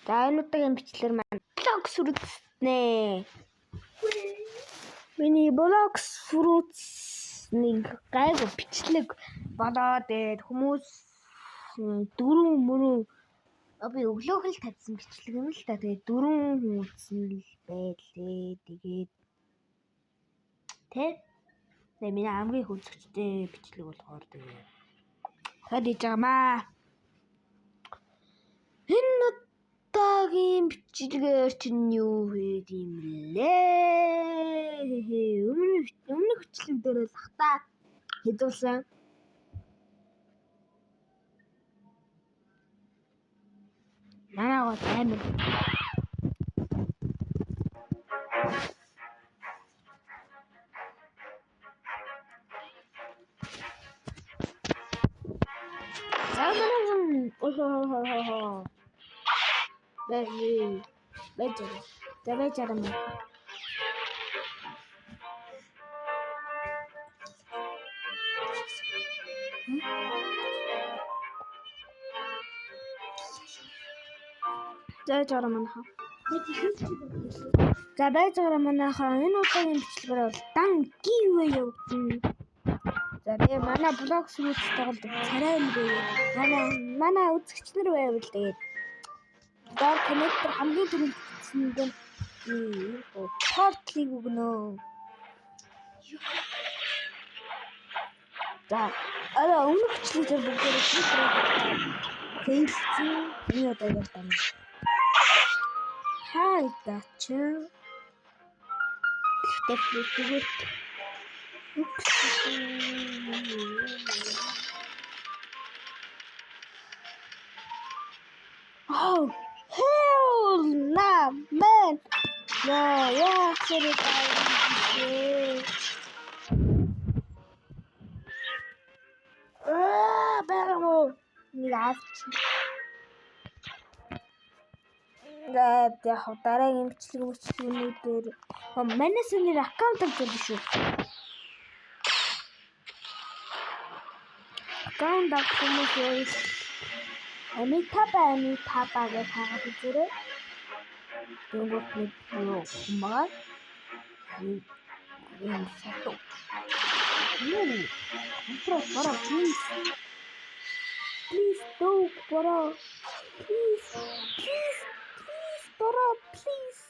За энэ удаагийн бичлэг маань блог сүрэтнэ. Миний блог сүрэтнийг гайгүй бичлэг болоод хүмүүс дөрөв мөрөв би өглөөх л тавьсан бичлэг юм л та. Тэгээд дөрөв үзсэн л байлээ. Тэгээд миний хамгийн хүзэгчтэй бичлэг болохоор тэгээд хийж байгаамаа. Энэ удаагийн бичлэгээр чинь юу вэ юм лээ? Өмнөх бичлэг дээр л хата хэдүүлсэн. Манайгаа амар За байцаараа манайхаа энэ удаагийн бичлэгээр бол дан giveaway явуулна. За тэгээ манай блог сүрэттэй бол царай юм бэ. Манай үзэгч нар байвал тэгээд доор комментээр хамгийн түрүүнд бичсэн юм портлиг өгнө. За өмнөх бичлэгээр бүгдээ хэлсэн энэ удаагийн тань. Хайдач. Тэгвэл oh hell nah man. Yeah, sorry guys. Бэрмо яач. Яг дараагийн бичлэгүүдээр манай сэнэр аккаунт авчихсан шүү. Аккаунт авсан хүмүүс Амитаба гэж хаагаад үзээрэй. Тэнгуут нэг юмаа. Энэ сатуу. Бара please. Please don't бара. Please. Бара please.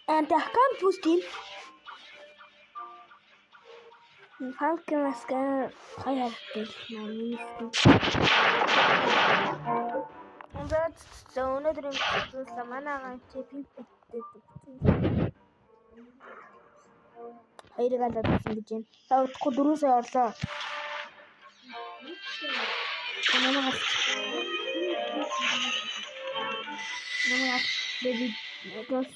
And I can't post it. How can I scan? I have this money. And that's so another Samana taking it. I got that in the gym. How could do so also? Baby, because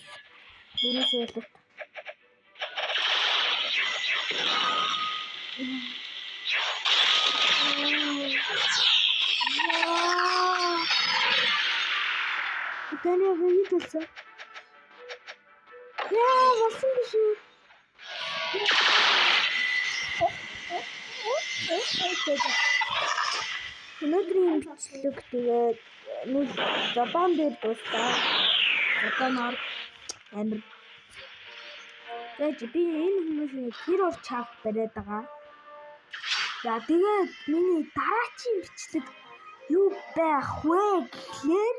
do so. Then you read it, sir. Yeah, what's in the shoe? Өнөөдрийн бичлэг тэгээд нэг Japan дээр дуустаа. Japan-аар амир. Тэгээд би энэ хүмүүсийн hero chart бариад байгаа. За тэгээд миний дараачийн бичлэг юу байх вэ гэхээр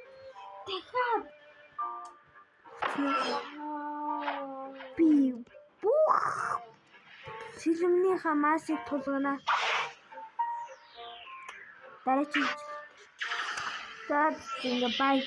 дахиад би бүх фильмнийхаа масыг тулгана. Дараачийн. За бай.